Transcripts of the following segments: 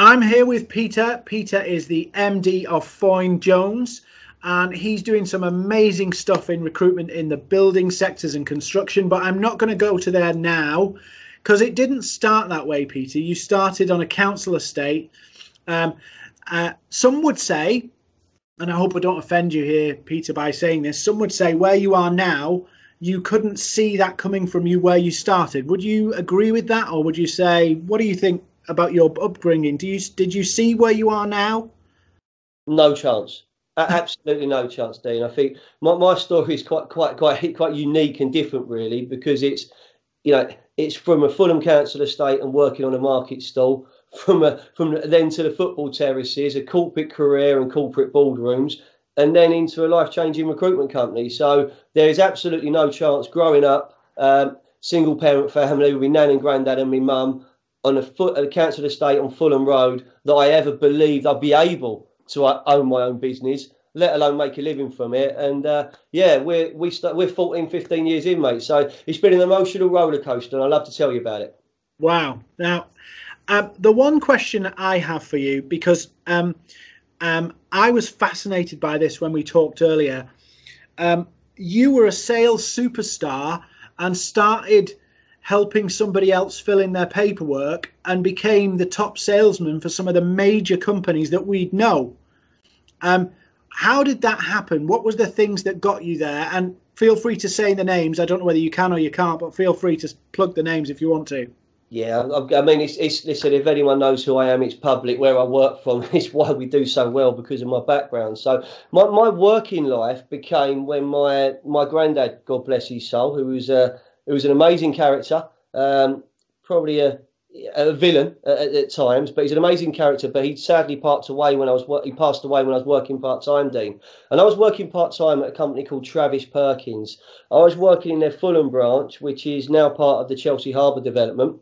I'm here with Peter. Peter is the MD of Foyne Jones, and he's doing some amazing stuff in recruitment in the building sectors and construction. But I'm not going to go to there now because it didn't start that way, Peter. You started on a council estate. Some would say, and I hope I don't offend you here, Peter, by saying this, some would say where you are now, you couldn't see that coming from you where you started. Would you agree with that? Or would you say, what do you think about your upbringing? Did you see where you are now? No chance. Absolutely no chance, Dean. I think my story is quite unique and different, really, because it's from a Fulham council estate and working on a market stall, from then to the football terraces, a corporate career and corporate boardrooms, and then into a life-changing recruitment company. So there is absolutely no chance growing up, single parent family with my nan and granddad and my mum on a council estate on Fulham Road, that I ever believed I'd be able to own my own business, let alone make a living from it. And we're 14, 15 years in, mate. So it's been an emotional roller coaster, and I'd love to tell you about it. Wow. Now, the one question I have for you, because I was fascinated by this when we talked earlier. You were a sales superstar and started helping somebody else fill in their paperwork and became the top salesman for some of the major companies that we'd know. How did that happen? What was the things that got you there? And feel free to say the names. I don't know whether you can or you can't, but feel free to plug the names if you want to. Yeah, I mean, listen, if anyone knows who I am, it's public. Where I work from, it's why we do so well, because of my background. So my working life became when my granddad, God bless his soul, who was an amazing character, probably a villain at times, but he's an amazing character. But he sadly passed away when I was working part-time, Dean. And I was working part-time at a company called Travis Perkins. I was working in their Fulham branch, which is now part of the Chelsea Harbour development.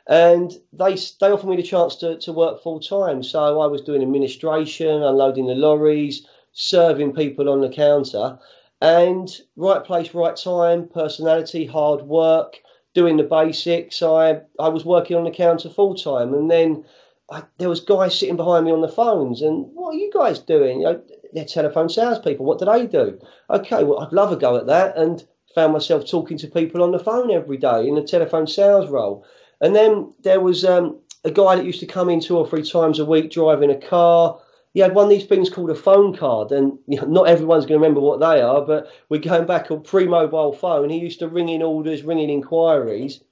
And they offered me the chance to work full-time. So I was doing administration, unloading the lorries, serving people on the counter. And right place, right time, personality, hard work, doing the basics. I was working on the counter full time, and then there was guys sitting behind me on the phones. And what are you guys doing? They're telephone salespeople. What do they do? Okay, well, I'd love a go at that, and found myself talking to people on the phone every day in a telephone sales role. And then there was a guy that used to come in 2 or 3 times a week driving a car. He had one of these things called a phone card, and not everyone's going to remember what they are, but we're going back on pre-mobile phone. He used to ring in orders, ring in inquiries,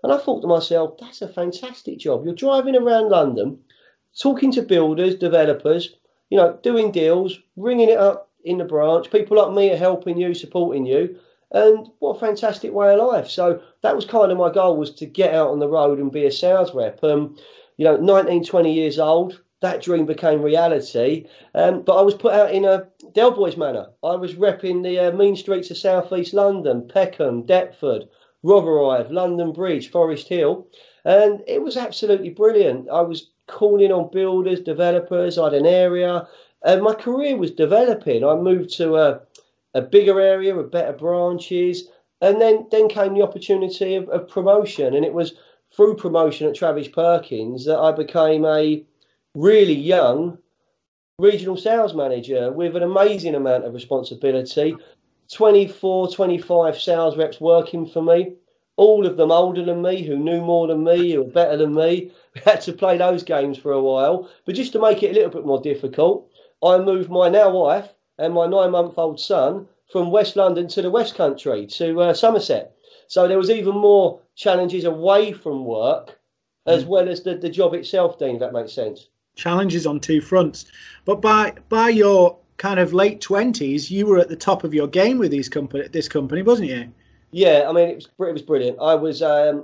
and I thought to myself, that's a fantastic job. You're driving around London, talking to builders, developers, doing deals, ringing it up in the branch. People like me are helping you, supporting you, and what a fantastic way of life. So that was kind of my goal, was to get out on the road and be a sales rep. 19, 20 years old, that dream became reality, but I was put out in a Del Boys manner. I was repping the mean streets of South East London, Peckham, Deptford, Rotherhithe, London Bridge, Forest Hill, and it was absolutely brilliant. I was calling on builders, developers. I had an area, and my career was developing. I moved to a bigger area with better branches, and then came the opportunity of promotion, and it was through promotion at Travis Perkins that I became a really young regional sales manager with an amazing amount of responsibility. 24, 25 sales reps working for me, all of them older than me, who knew more than me, who were better than me. We had to play those games for a while. But just to make it a little bit more difficult, I moved my now wife and my 9-month-old son from West London to the West Country, to Somerset. So there was even more challenges away from work, as well as the job itself, Dean, if that makes sense. Challenges on 2 fronts, but by your kind of late 20s, you were at the top of your game with this company, wasn't you? Yeah, I mean, it was brilliant. I was the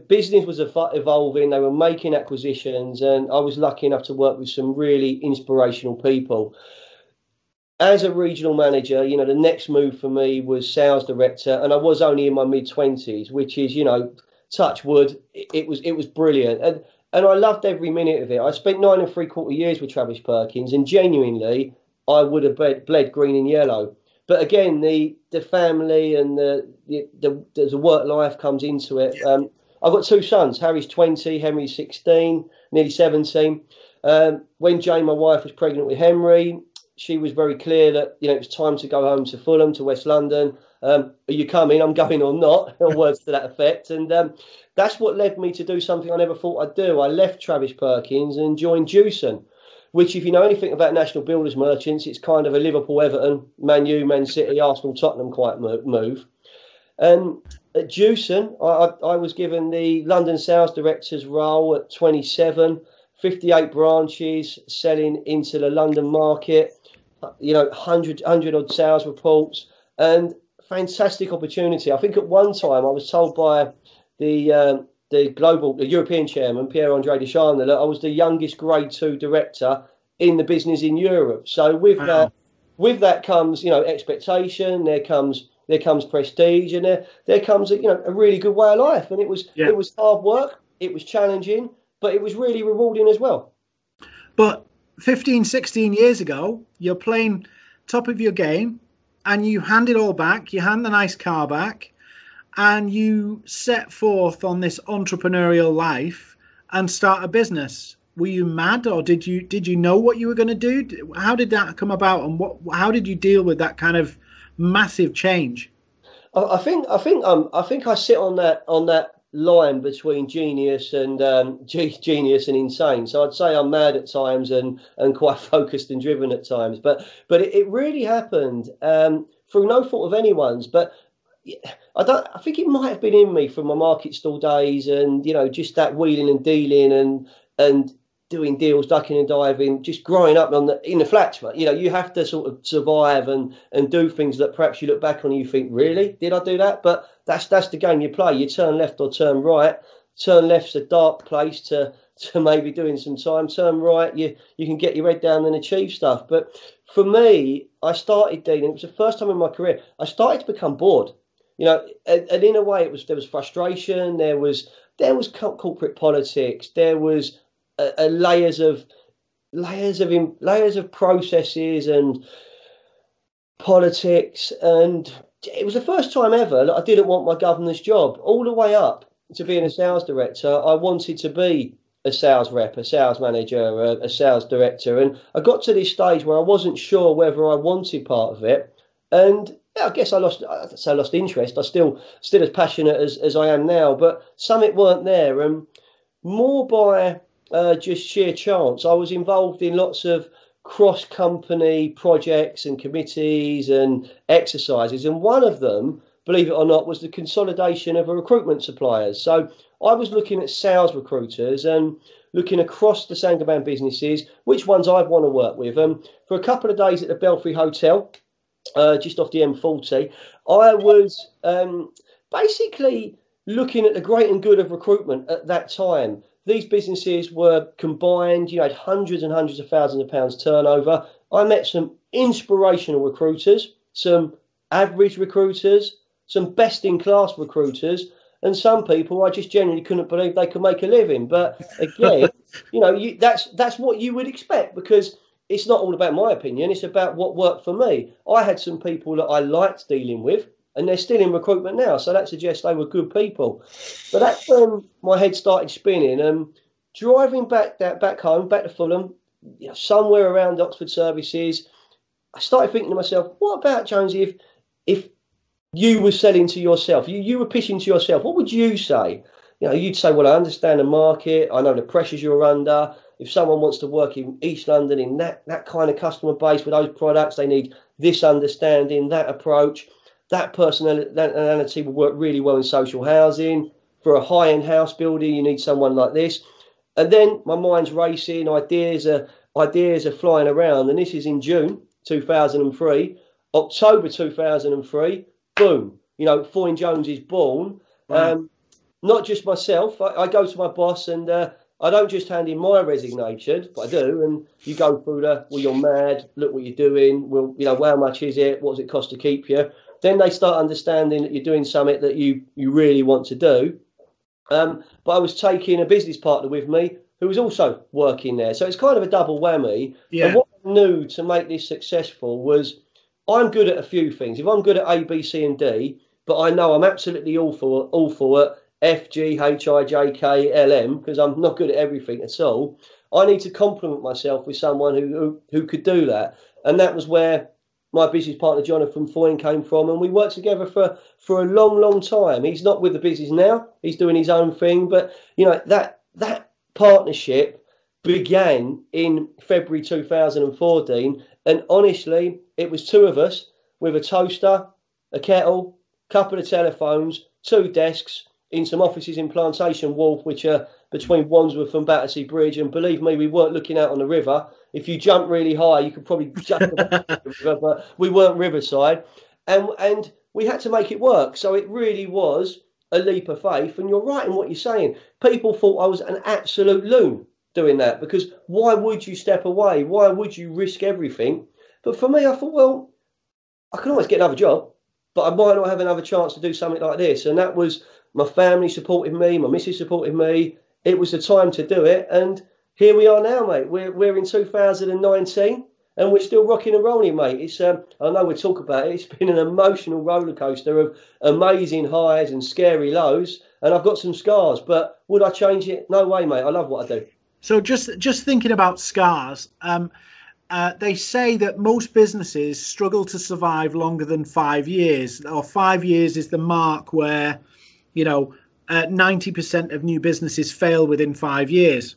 business was evolving. They were making acquisitions, and I was lucky enough to work with some really inspirational people. As a regional manager, the next move for me was sales director, and I was only in my mid-20s, which is, touch wood, it was brilliant. And I loved every minute of it. I spent 9 3/4 years with Travis Perkins, and genuinely, I would have bled green and yellow. But again, the family and the work life comes into it. I've got two sons. Harry's 20, Henry's 16, nearly 17. When Jane, my wife, was pregnant with Henry, she was very clear that it was time to go home to Fulham, to West London. Are you coming? I'm going or not, or words to that effect. And that's what led me to do something I never thought I'd do. I left Travis Perkins and joined Jewson, which, if you know anything about National Builders Merchants, it's kind of a Liverpool, Everton, Man U, Man City, Arsenal, Tottenham quite move. And at Jewson, I was given the London sales director's role at 27, 58 branches, selling into the London market, 100 odd sales reports, and fantastic opportunity. I think at one time I was told by the European chairman, Pierre-André Deschamps, that I was the youngest grade 2 director in the business in Europe. So with that comes, expectation, there comes prestige, and there comes a really good way of life. And it was hard work, it was challenging, but it was really rewarding as well. But 15, 16 years ago, you're playing top of your game and you hand it all back, you hand the nice car back, and you set forth on this entrepreneurial life and start a business. Were you mad, or did you know what you were going to do? How did that come about, and how did you deal with that kind of massive change? I think I sit on that line between genius and insane. So I'd say I'm mad at times and quite focused and driven at times. But it really happened through no fault of anyone's. But I think it might have been in me from my market stall days, and just that wheeling and dealing and doing deals, ducking and diving, just growing up in the flats. Right? You have to sort of survive and do things that perhaps you look back on and you think, really, did I do that? But that's the game you play. You turn left or turn right. Turn left's a dark place to maybe doing some time. Turn right, you can get your head down and achieve stuff. But for me, I started dealing. It was the first time in my career I started to become bored. And in a way, there was frustration. There was corporate politics. There was layers of processes and politics, and it was the first time ever that I didn't want my governor's job. All the way up to being a sales director, I wanted to be a sales rep, a sales manager, a sales director, and I got to this stage where I wasn't sure whether I wanted part of it, and I guess I lost interest. I'm still as passionate as I am now, but some weren't there, and more by just sheer chance. I was involved in lots of cross-company projects and committees and exercises, and one of them, believe it or not, was the consolidation of a recruitment suppliers. So I was looking at sales recruiters and looking across the Sangaban businesses, which ones I'd want to work with. For a couple of days at the Belfry Hotel, just off the M40, I was basically looking at the great and good of recruitment at that time. These businesses were combined, had hundreds and hundreds of thousands of pounds turnover. I met some inspirational recruiters, some average recruiters, some best-in-class recruiters, and some people I just genuinely couldn't believe they could make a living. But again, that's what you would expect, because it's not all about my opinion. It's about what worked for me. I had some people that I liked dealing with, and they're still in recruitment now, so that suggests they were good people. But that's when my head started spinning. And driving back home, back to Fulham, somewhere around Oxford Services, I started thinking to myself, what about, Jonesy, if you were selling to yourself, you were pitching to yourself, what would you say? You'd say, well, I understand the market, I know the pressures you're under. If someone wants to work in East London in that kind of customer base with those products, they need this understanding, that approach. That personality will work really well in social housing. For a high-end house builder, you need someone like this. And then my mind's racing, ideas are flying around. And this is in June 2003, October 2003, boom, Foyne Jones is born. Wow. Not just myself, I go to my boss and I don't just hand in my resignation, but I do. And you go through well, you're mad, look what you're doing. Well, how much is it? What does it cost to keep you? Then they start understanding that you're doing something that you really want to do. But I was taking a business partner with me who was also working there. So it's kind of a double whammy. Yeah. And what I knew to make this successful was I'm good at a few things. If I'm good at A, B, C and D, but I know I'm absolutely awful at FGHIJKLM, because I'm not good at everything at all. I need to complement myself with someone who could do that. And that was where my business partner, Jonathan Foyne, came from. And we worked together for a long, long time. He's not with the business now. He's doing his own thing. But, you know, that partnership began in February 2014. And honestly, it was two of us with a toaster, a kettle, couple of telephones, two desks in some offices in Plantation Wharf, which are between Wandsworth and Battersea Bridge. And believe me, we weren't looking out on the river. If you jump really high, you could probably jump the river, but we weren't riverside. And we had to make it work. So it really was a leap of faith. And you're right in what you're saying. People thought I was an absolute loon doing that, because why would you step away? Why would you risk everything? But for me, I thought, well, I can always get another job, but I might not have another chance to do something like this. And that was my family supporting me, my missus supporting me. It was the time to do it. And here we are now, mate. We're in 2019 and we're still rocking and rolling, mate. It's I know we'll talk about it. It's been an emotional roller coaster of amazing highs and scary lows. And I've got some scars, but would I change it? No way, mate. I love what I do. So just thinking about scars, they say that most businesses struggle to survive longer than 5 years, or 5 years is the mark where, 90% of new businesses fail within 5 years.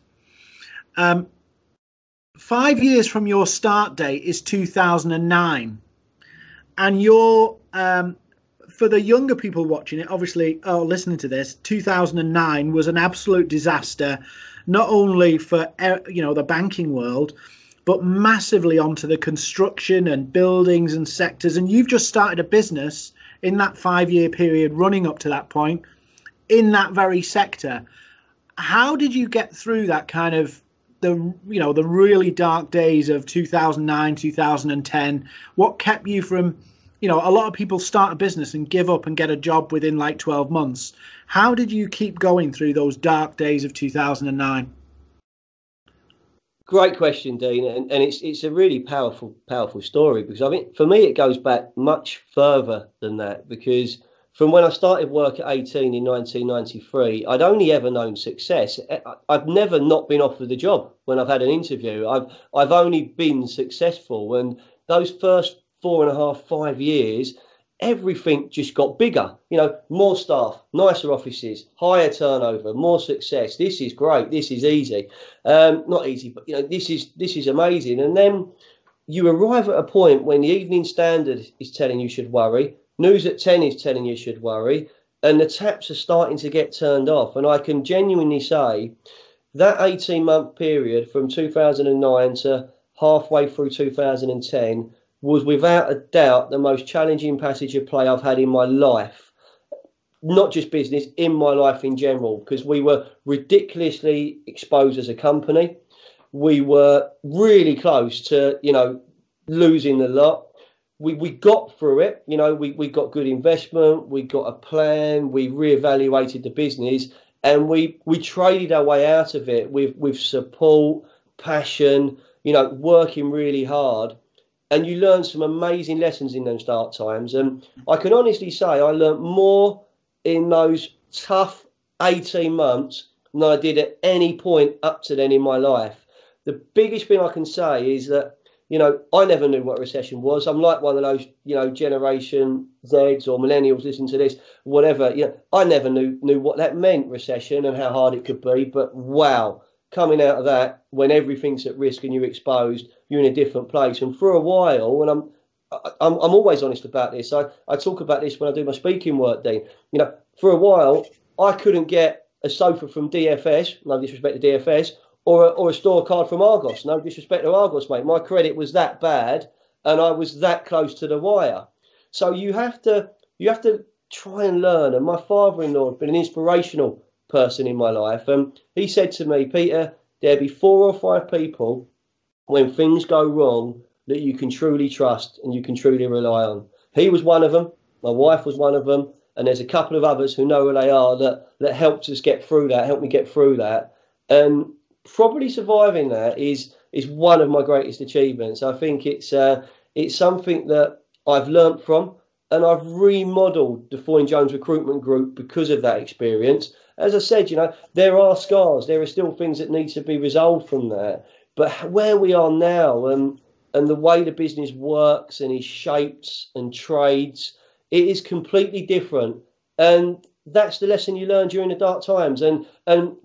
5 years from your start date is 2009, and you're for the younger people watching it, obviously, listening to this, 2009 was an absolute disaster, not only for the banking world, but massively onto the construction and buildings and sectors. And you've just started a business in that 5 year period running up to that point in that very sector. How did you get through that kind of the really dark days of 2009, 2010? What kept you from, a lot of people start a business and give up and get a job within like 12 months. How did you keep going through those dark days of 2009? Great question, Dean, and it's a really powerful story, because I think for me it goes back much further than that, because from when I started work at 18 in 1993, I'd only ever known success. I've never not been offered a job when I've had an interview. I've only been successful, and those first 4.5, 5 years, everything just got bigger. More staff, nicer offices, higher turnover, more success. This is great. This is easy. Not easy, but this is amazing. And then you arrive at a point when the Evening Standard is telling you should worry, News at 10 is telling you should worry, and the taps are starting to get turned off. And I can genuinely say that 18-month period from 2009 to halfway through 2010 was without a doubt the most challenging passage of play I've had in my life. Not just business, in my life in general, because we were ridiculously exposed as a company. We were really close to, losing the lot. We got through it. We got good investment. We got a plan. We reevaluated the business, and we traded our way out of it with support, passion, working really hard. And you learn some amazing lessons in those dark times. And I can honestly say I learned more in those tough 18 months than I did at any point up to then in my life. The biggest thing I can say is that, I never knew what a recession was. I'm like one of those, Generation Zs or millennials listening to this, whatever. I never knew what that meant, recession, and how hard it could be. But wow, coming out of that, when everything's at risk and you're exposed, you're in a different place. And for a while, and I'm always honest about this. I talk about this when I do my speaking work, Dean. For a while, I couldn't get a sofa from DFS, no disrespect to DFS, or a store card from Argos, no disrespect to Argos, mate. My credit was that bad, and I was that close to the wire. So you have to try and learn. And my father-in-law has been an inspirational person in my life, and he said to me, Peter, there'll be 4 or 5 people when things go wrong that you can truly trust and you can truly rely on. He was one of them. My wife was one of them. And there's a couple of others who know who they are that helped us get through that, helped me get through that. And probably surviving that is one of my greatest achievements. I think it's something that I've learnt from. and I've remodeled the Foyne Jones recruitment group because of that experience. As I said, there are scars, there are still things that need to be resolved from there. But where we are now, and the way the business works and is shaped and trades, it is completely different. And that's the lesson you learn during the dark times. And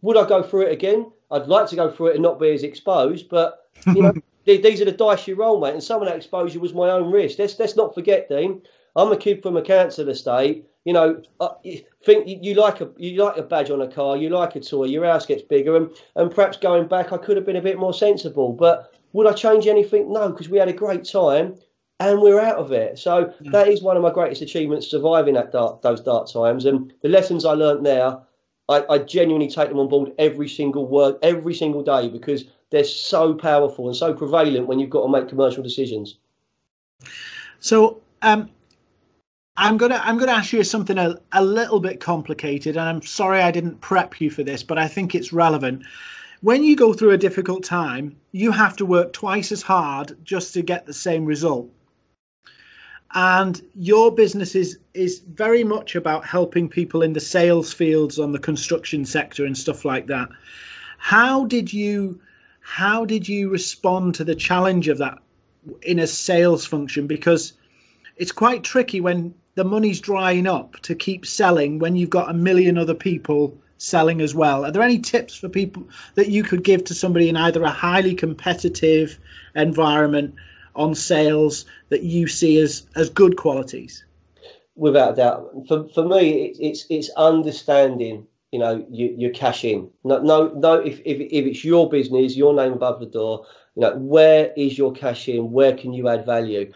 would I go through it again? I'd like to go through it and not be as exposed, but these are the dice you roll, mate. And some of that exposure was my own risk. Let's not forget, Dean. I'm a kid from a council estate. Think you like a badge on a car, you like a toy, your house gets bigger, and perhaps going back, I could have been a bit more sensible. But would I change anything? No, because we had a great time and we're out of it. So that is one of my greatest achievements, surviving those dark times. And the lessons I learned there, I genuinely take them on board every single word, every single day, because they're so powerful and so prevalent when you've got to make commercial decisions. So I'm gonna ask you something a little bit complicated, and I'm sorry I didn't prep you for this, but I think it's relevant. When you go through a difficult time, you have to work twice as hard just to get the same result. And your business is very much about helping people in the sales fields, on the construction sector and stuff like that. How did you respond to the challenge of that in a sales function? Because it's quite tricky when the money's drying up to keep selling when you've got a million other people selling as well. Are there any tips for people that you could give to somebody in either a highly competitive environment on sales that you see as good qualities? Without a doubt. For me, it's understanding, your cash in. No, if it's your business, your name above the door, where is your cash in? Where can you add value?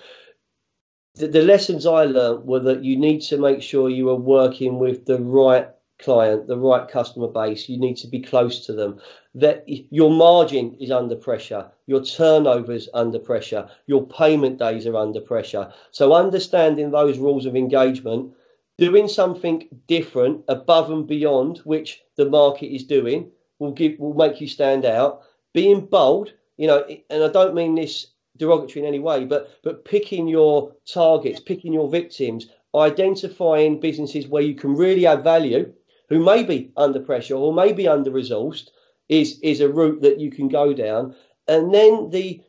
The lessons I learned were that you need to make sure you are working with the right client, the right customer base. You need to be close to them. That your margin is under pressure, your turnover's under pressure, your payment days are under pressure. So understanding those rules of engagement, doing something different above and beyond which the market is doing will make you stand out. Being bold, and I don't mean this derogatory in any way, but picking your targets, picking your victims, identifying businesses where you can really add value, who may be under pressure or may be under resourced, is a route that you can go down. And then the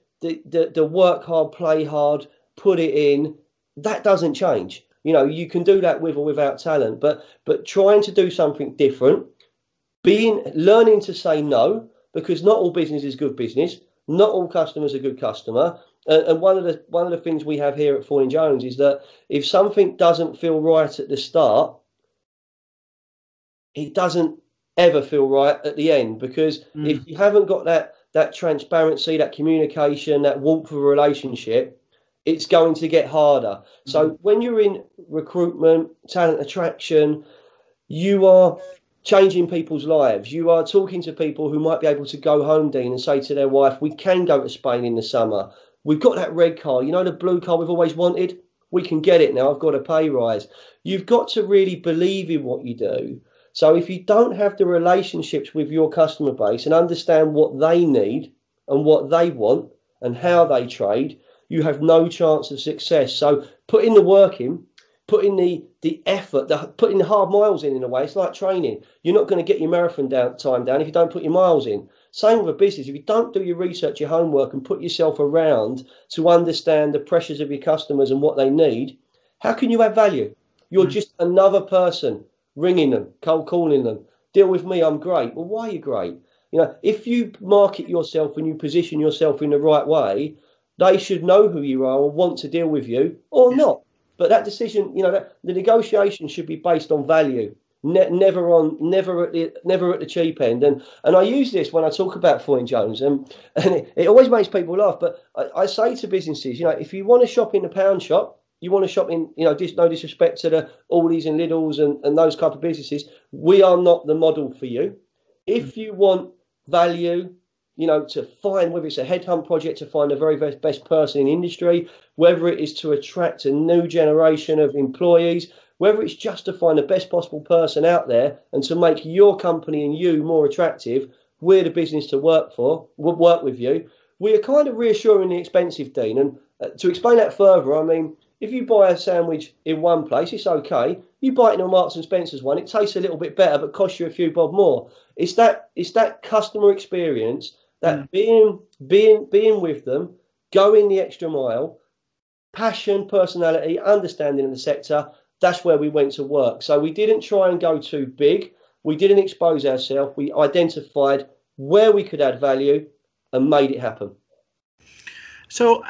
work hard, play hard, put it in, that doesn't change. You can do that with or without talent, but trying to do something different, learning to say no, because not all business is good business. Not all customers are good customer. And one of the things we have here at Foyne Jones is that if something doesn't feel right at the start, it doesn't ever feel right at the end, because if you haven't got that transparency, that communication, that warmth of a relationship, it's going to get harder. So when you're in recruitment, talent attraction, you are changing people's lives. You are talking to people who might be able to go home, Dean, and say to their wife, we can go to Spain in the summer. We've got that red car, the blue car we've always wanted. We can get it now. I've got a pay rise. You've got to really believe in what you do. So if you don't have the relationships with your customer base and understand what they need and what they want and how they trade, you have no chance of success. So putting the work in, putting the effort, putting the hard miles in a way. It's like training. You're not going to get your marathon time down if you don't put your miles in. Same with a business. If you don't do your research, your homework, and put yourself around to understand the pressures of your customers and what they need, how can you add value? You're just another person ringing them, cold calling them. Deal with me, I'm great. Well, why are you great? If you market yourself and you position yourself in the right way, they should know who you are and want to deal with you or not. But that decision, the negotiation should be based on value, never at the cheap end. And I use this when I talk about Foyne Jones, and it always makes people laugh. But I say to businesses, if you want to shop in the pound shop, you want to shop in, no disrespect to the Aldi's and Lidl's and those type of businesses, we are not the model for you. If you want value, to find, whether it's a headhunt project to find the very best person in the industry, whether it is to attract a new generation of employees, whether it's just to find the best possible person out there and to make your company and you more attractive, we're the business to work for. We'll work with you. We are kind of reassuringly expensive, Dean. And to explain that further, I mean, if you buy a sandwich in one place, it's okay. You buy it in a Marks and Spencer's one, it tastes a little bit better, but costs you a few bob more. It's that customer experience, that being with them, going the extra mile, passion, personality, understanding of the sector. That's where we went to work. So we didn't try and go too big. We didn't expose ourselves. We identified where we could add value and made it happen. So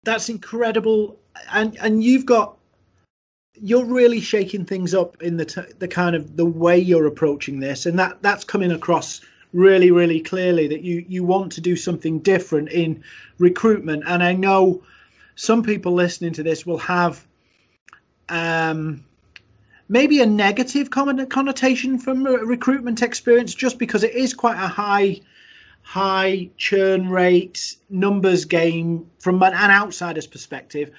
that's incredible, and you're really shaking things up in the kind of the way you're approaching this, and that's coming across really, really clearly that you want to do something different in recruitment. And I know some people listening to this will have maybe a negative connotation from a recruitment experience, just because it is quite a high churn rate, numbers game from an outsider's perspective.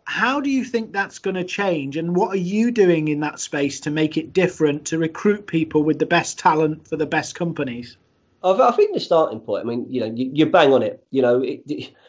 How do you think that's going to change, and what are you doing in that space to make it different, to recruit people with the best talent for the best companies? I think the starting point, I mean, you bang on it.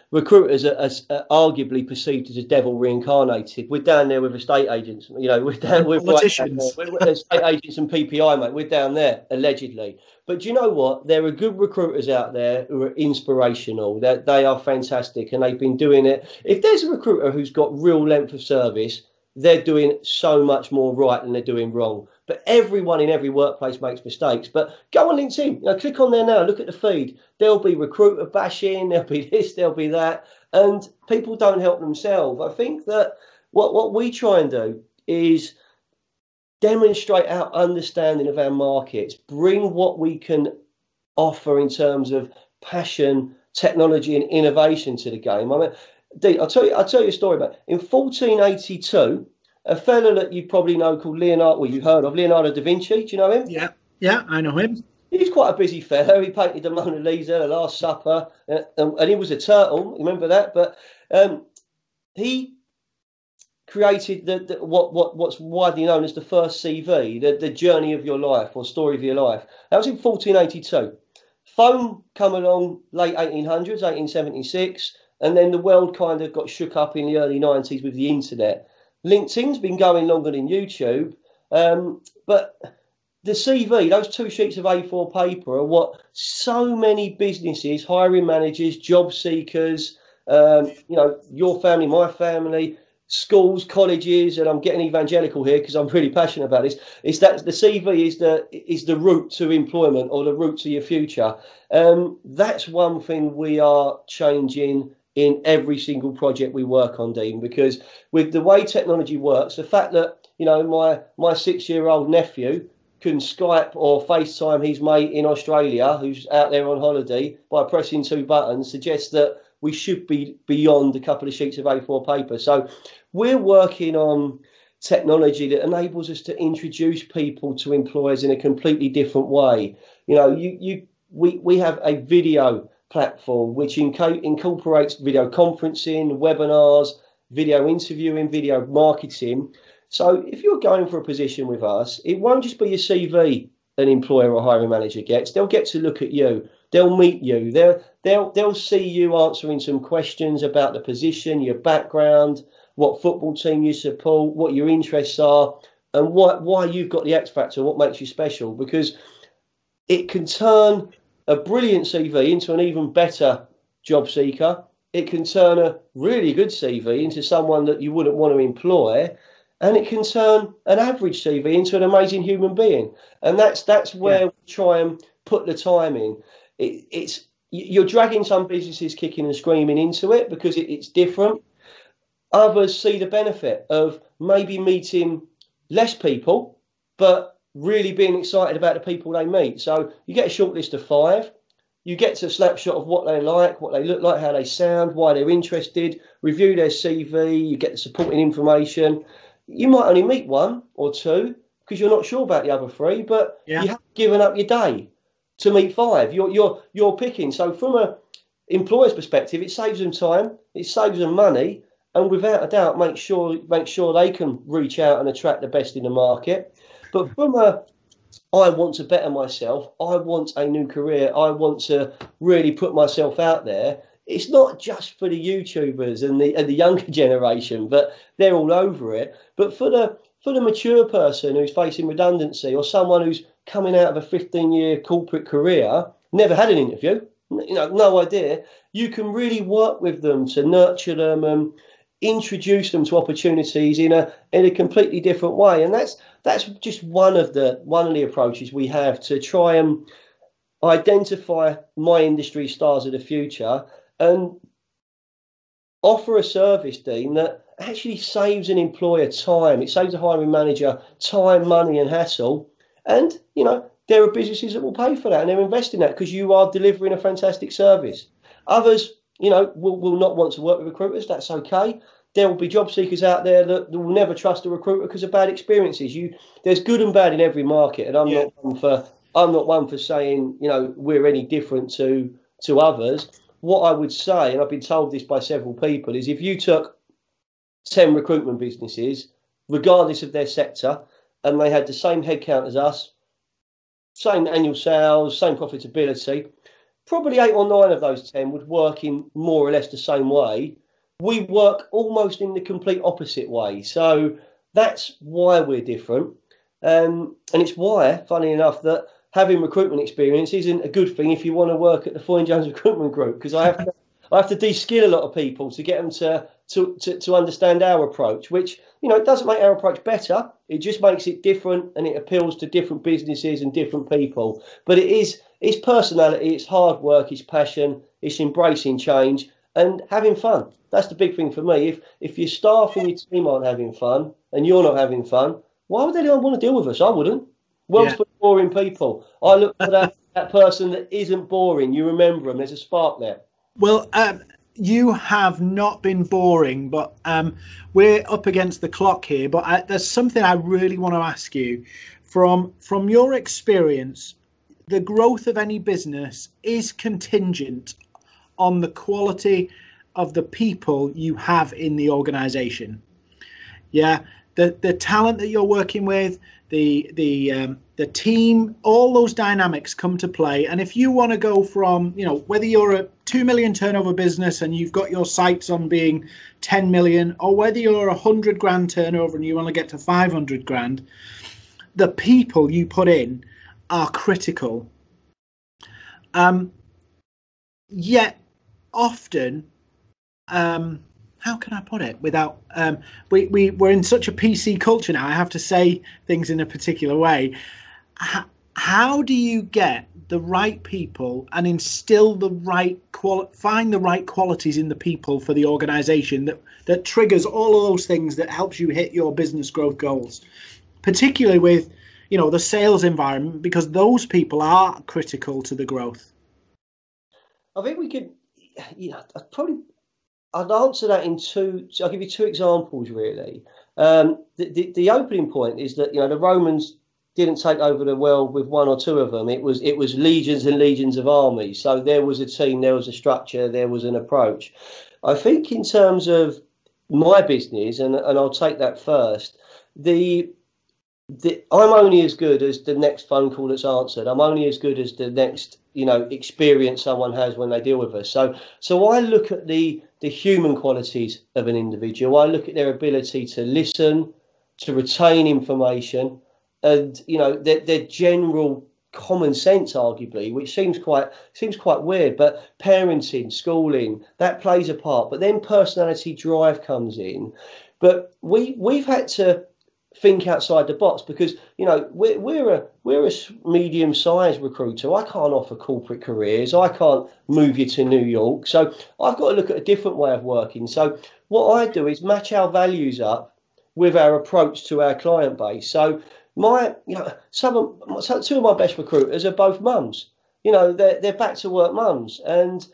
Recruiters are arguably perceived as a devil reincarnated. We're down there with estate agents. We're politicians. Right, we're estate agents and PPI, mate. We're down there, allegedly. But do you know what? There are good recruiters out there who are inspirational. They are fantastic, and they've been doing it. If there's a recruiter who's got real length of service, they're doing so much more right than they're doing wrong. But everyone in every workplace makes mistakes. But go on LinkedIn, click on there now, look at the feed. There'll be recruiter bashing, there'll be this, there'll be that. And people don't help themselves. I think that what we try and do is demonstrate our understanding of our markets, bring what we can offer in terms of passion, technology and innovation to the game. I mean, Dee, I'll tell you a story about it. In 1482, a fella that you probably know called you've heard of, Leonardo da Vinci. Do you know him? Yeah, I know him. He's quite a busy fellow. He painted the Mona Lisa, the Last Supper, and he was a turtle. Remember that? But he created what's widely known as the first CV, the journey of your life or story of your life. That was in 1482. Phone come along late 1800s, 1876, and then the world kind of got shook up in the early 90s with the internet. LinkedIn's been going longer than YouTube, but the CV, those 2 sheets of A4 paper, are what so many businesses, hiring managers, job seekers, your family, my family, schools, colleges, and I'm getting evangelical here because I'm really passionate about this. It's that the CV is the route to employment or the route to your future. That's one thing we are changing in every single project we work on, Dean, because with the way technology works, the fact that my 6-year-old nephew can Skype or FaceTime his mate in Australia who's out there on holiday by pressing 2 buttons suggests that we should be beyond a couple of sheets of A4 paper. So we're working on technology that enables us to introduce people to employers in a completely different way. We have a video platform which incorporates video conferencing, webinars, video interviewing, video marketing. So if you're going for a position with us, it won't just be your CV an employer or hiring manager gets. They'll get to look at you. They'll meet you. They'll see you answering some questions about the position, your background, what football team you support, what your interests are, and why you've got the X factor, what makes you special. Because it can turn a brilliant CV into an even better job seeker. It can turn a really good CV into someone that you wouldn't want to employ, and it can turn an average CV into an amazing human being. And that's where we try and put the time in. You're dragging some businesses kicking and screaming into it because it's different. Others see the benefit of maybe meeting less people, but really being excited about the people they meet. So you get a short list of 5. You get to a snapshot of what they like, what they look like, how they sound, why they're interested, review their CV, you get the supporting information. You might only meet 1 or 2 because you're not sure about the other 3, but you haven't given up your day to meet 5. You're picking. So from a employer's perspective, it saves them time, it saves them money, and without a doubt make sure they can reach out and attract the best in the market. But from I want to better myself, I want a new career, I want to really put myself out there, it's not just for the YouTubers and the younger generation, but they're all over it. But for the mature person who's facing redundancy, or someone who's coming out of a 15-year corporate career, never had an interview, no idea, you can really work with them to nurture them and introduce them to opportunities in a completely different way. And that's just one of the approaches we have to try and identify my industry stars of the future and offer a service, Dean, that actually saves an employer time. It saves a hiring manager time, money and hassle. And, there are businesses that will pay for that and they're investing that because you are delivering a fantastic service. Others, will not want to work with recruiters. That's okay. There will be job seekers out there that will never trust a recruiter because of bad experiences. There's good and bad in every market, and I'm not one for saying we're any different to others. What I would say, and I've been told this by several people, is if you took 10 recruitment businesses, regardless of their sector, and they had the same headcount as us, same annual sales, same profitability, probably 8 or 9 of those 10 would work in more or less the same way. We work almost in the complete opposite way. So that's why we're different. And it's why, funny enough, that having recruitment experience isn't a good thing if you want to work at the Foyne Jones recruitment group, because I have to de-skill a lot of people to get them to understand our approach, which, it doesn't make our approach better. It just makes it different and it appeals to different businesses and different people. But it's personality, it's hard work, it's passion, it's embracing change and having fun. That's the big thing for me. If your staff and your team aren't having fun and you're not having fun, why would anyone want to deal with us? I wouldn't. World's full of boring people. I look for that person that isn't boring. You remember them. There's a spark there. Well, you have not been boring, but we're up against the clock here. But there's something I really want to ask you. From your experience, the growth of any business is contingent on the quality of the people you have in the organization. Yeah, the talent that you're working with, the team, all those dynamics come to play. And if you want to go from, whether you're a 2 million turnover business and you've got your sights on being 10 million, or whether you're 100 grand turnover and you want to get to 500 grand, the people you put in are critical. Yet often, how can I put it without we're in such a PC culture now, I have to say things in a particular way. How do you get the right people and instill the right find the right qualities in the people for the organization that triggers all of those things that helps you hit your business growth goals, particularly with the sales environment, because those people are critical to the growth? I think we could, I'd answer that in two. I'll give you 2 examples, really. The opening point is that the Romans didn't take over the world with 1 or 2 of them. It was legions and legions of armies. So there was a team, there was a structure, there was an approach. I think in terms of my business, and I'll take that first. I'm only as good as the next phone call that's answered. I'm only as good as the next experience someone has when they deal with us. So I look at the human qualities of an individual. I look at their ability to listen, to retain information, and their general common sense, arguably, which seems quite weird, but parenting, schooling, that plays a part. But then personality, drive comes in. But we've had to think outside the box, because we're a medium-sized recruiter. I can't offer corporate careers. I can't move you to New York. So I've got to look at a different way of working. So what I do is match our values up with our approach to our client base. So two of my best recruiters are both mums. They're back to work mums, and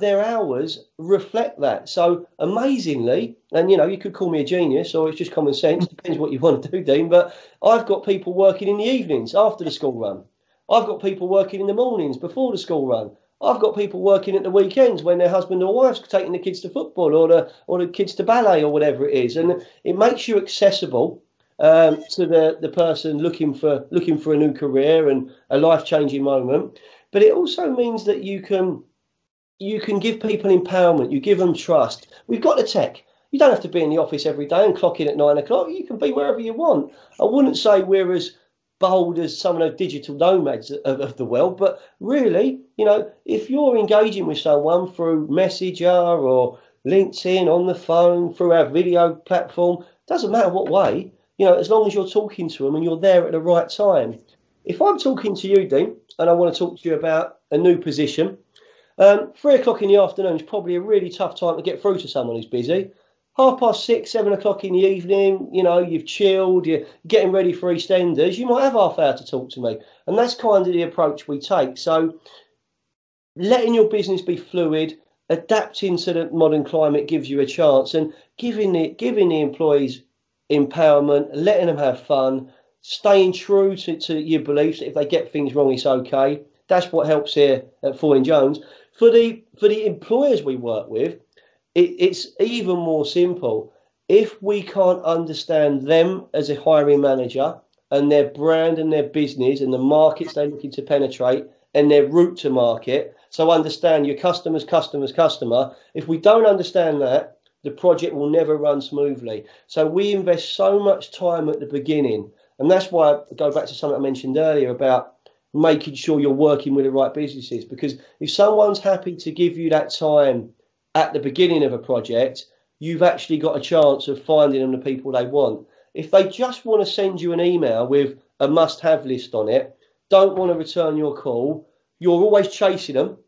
their hours reflect that. So amazingly, and you could call me a genius, or it's just common sense, depends what you want to do, Dean, but I've got people working in the evenings after the school run. I've got people working in the mornings before the school run. I've got people working at the weekends when their husband or wife's taking the kids to football or the kids to ballet or whatever it is. And it makes you accessible to the person looking for a new career and a life-changing moment. But it also means that you can you can give people empowerment. You give them trust. We've got the tech. You don't have to be in the office every day and clock in at 9 o'clock. You can be wherever you want. I wouldn't say we're as bold as some of the digital nomads of the world, but really, if you're engaging with someone through Messenger or LinkedIn, on the phone, through our video platform, doesn't matter what way, as long as you're talking to them and you're there at the right time. If I'm talking to you, Dean, and I want to talk to you about a new position, 3 o'clock in the afternoon is probably a really tough time to get through to someone who's busy. 6:30, 7 o'clock in the evening, you've chilled, you're getting ready for EastEnders, you might have half hour to talk to me. And that's kind of the approach we take. So letting your business be fluid, adapting to the modern climate gives you a chance, and giving the employees empowerment, letting them have fun, staying true to your beliefs. If they get things wrong, it's okay. That's what helps here at Foyne Jones. For the employers we work with, it's even more simple. If we can't understand them as a hiring manager and their brand and their business and the markets they're looking to penetrate and their route to market, so understand your customer. If we don't understand that, the project will never run smoothly. So we invest so much time at the beginning. And that's why I go back to something I mentioned earlier about making sure you're working with the right businesses. Because if someone's happy to give you that time at the beginning of a project, you've actually got a chance of finding them the people they want. If they just want to send you an email with a must-have list on it, don't want to return your call, you're always chasing them,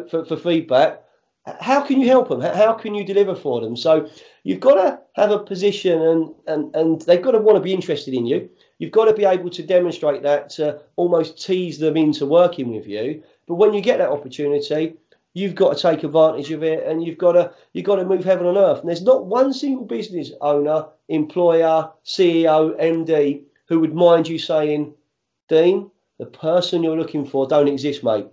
for feedback, how can you help them? How can you deliver for them? So you've got to have a position and they've got to want to be interested in you. You've got to be able to demonstrate that to almost tease them into working with you. But when you get that opportunity, you've got to take advantage of it, and you've got to move heaven on earth. And there's not one single business owner, employer, CEO, MD who would mind you saying, Dean, the person you're looking for don't exist, mate.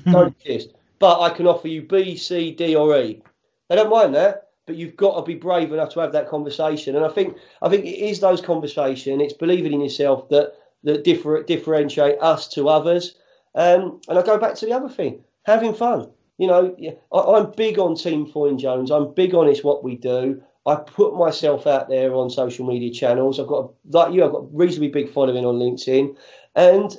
Don't exist. But I can offer you B, C, D, or E. They don't mind that, but you've got to be brave enough to have that conversation. And I think it is those conversations. It's believing in yourself that differentiate us to others. And I go back to the other thing, having fun. I'm big on Team Foyne Jones. I'm big on it's what we do. I put myself out there on social media channels. I've got a reasonably big following on LinkedIn, and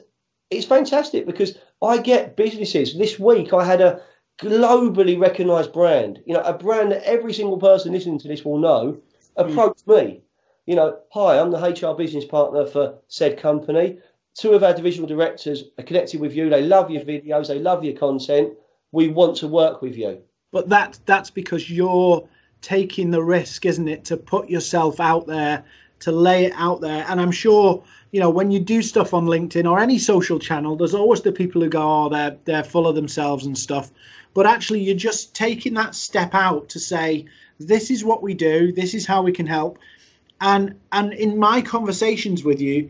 it's fantastic because I get businesses. This week I had a globally recognised brand, a brand that every single person listening to this will know, approached me. Hi, I'm the HR business partner for said company. 2 of our divisional directors are connected with you. They love your videos. They love your content. We want to work with you. But that's because you're taking the risk, isn't it, to put yourself out there, to lay it out there. And I'm sure, when you do stuff on LinkedIn or any social channel, there's always the people who go, oh, they're full of themselves and stuff. But actually, you're just taking that step out to say, this is what we do. This is how we can help. And in my conversations with you,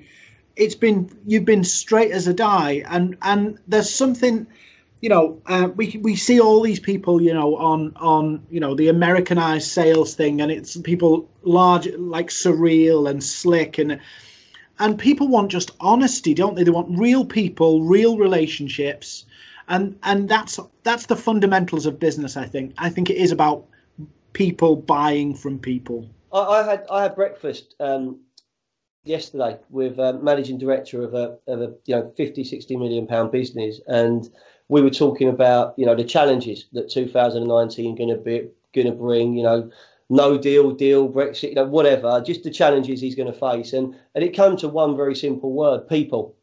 you've been straight as a die. And there's something, we see all these people, on the Americanized sales thing, and it's people large, like surreal and slick, and people want just honesty, don't they? They want real people, real relationships, and that's the fundamentals of business. I think it is about people buying from people. I had breakfast yesterday with managing director of a 50-60 million pound business, and we were talking about the challenges that 2019 going to bring, no deal, Brexit, whatever, just the challenges he's going to face, and it came to one very simple word: people.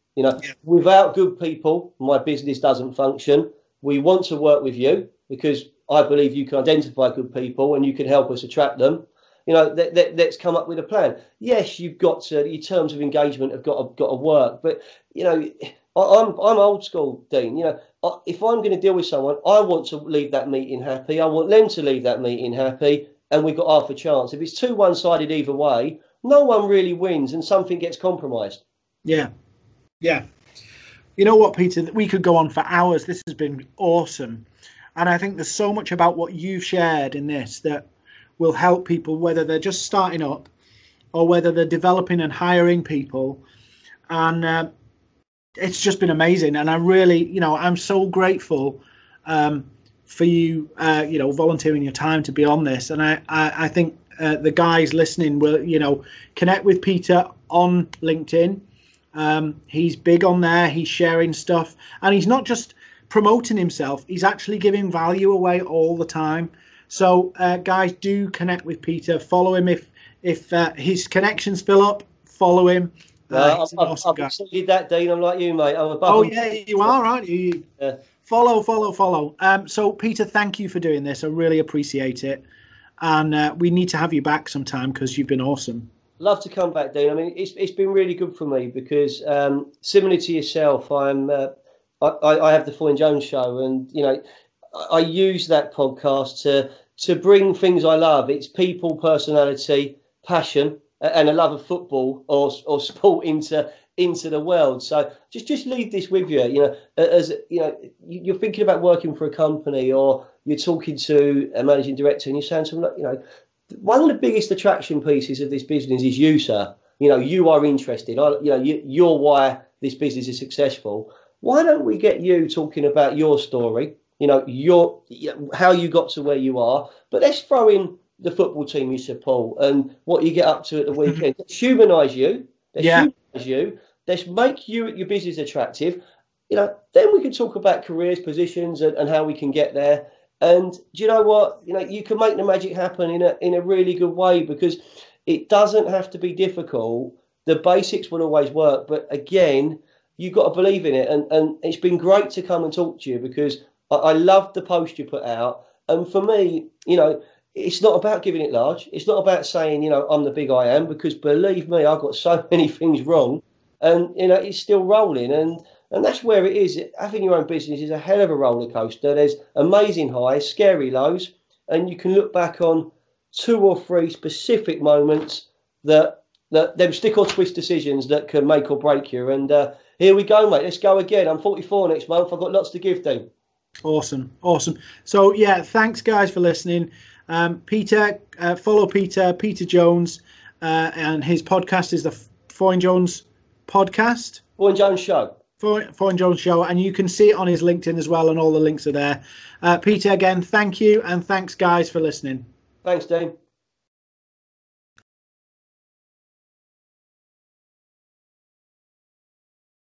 Without good people, my business doesn't function. We want to work with you because I believe you can identify good people and you can help us attract them. Let's come up with a plan. Yes, you've got to, your terms of engagement have got to work, but I'm old school, Dean. If I'm going to deal with someone, I want to leave that meeting happy. I want them to leave that meeting happy, and we've got half a chance. If it's too one-sided either way, no one really wins, and something gets compromised. Yeah. You know what, Peter? We could go on for hours. This has been awesome, and I think there's so much about what you've shared in this that will help people, whether they're just starting up or whether they're developing and hiring people, and it's just been amazing. And I really, I'm so grateful for you, volunteering your time to be on this. And I think the guys listening will, connect with Peter on LinkedIn. He's big on there. He's sharing stuff, and he's not just promoting himself. He's actually giving value away all the time. So guys, do connect with Peter. Follow him if his connections fill up. Follow him. I've exceeded that, Dean. I'm like you, mate. I'm above. Yeah, you are, aren't you? Yeah. Follow. So Peter, thank you for doing this. I really appreciate it, and we need to have you back sometime because you've been awesome. Love to come back, Dean. I mean, it's been really good for me because similar to yourself, I have the Foyne Jones show, and I use that podcast to bring things I love. It's people, personality, passion, and a love of football or sport into the world. So just leave this with you. As you're thinking about working for a company, or you're talking to a managing director, and you're saying to them, one of the biggest attraction pieces of this business is you, sir. You are interested. You're why this business is successful. Why don't we get you talking about your story? How you got to where you are. But let's throw in the football team you support and what you get up to at the weekend. Let's humanise you. Let's make your business attractive. Then we can talk about careers, positions, and how we can get there. And do you know what? You can make the magic happen in a really good way, because it doesn't have to be difficult. The basics will always work. But again, you've got to believe in it. And it's been great to come and talk to you, because I loved the post you put out. And for me, it's not about giving it large. It's not about saying, I'm the big I am, because believe me, I've got so many things wrong, and, it's still rolling. And that's where it is. Having your own business is a hell of a roller coaster. There's amazing highs, scary lows, and you can look back on 2 or 3 specific moments that them stick or twist decisions that can make or break you. And here we go, mate. Let's go again. I'm 44 next month. I've got lots to give, Dean. Awesome. So, thanks, guys, for listening. Peter, follow Peter Jones, and his podcast is the Foyne Jones podcast. Foyne Jones Show. Foyne Jones Show, and you can see it on his LinkedIn as well, and all the links are there. Peter, again, thank you, and thanks, guys, for listening. Thanks, Dean.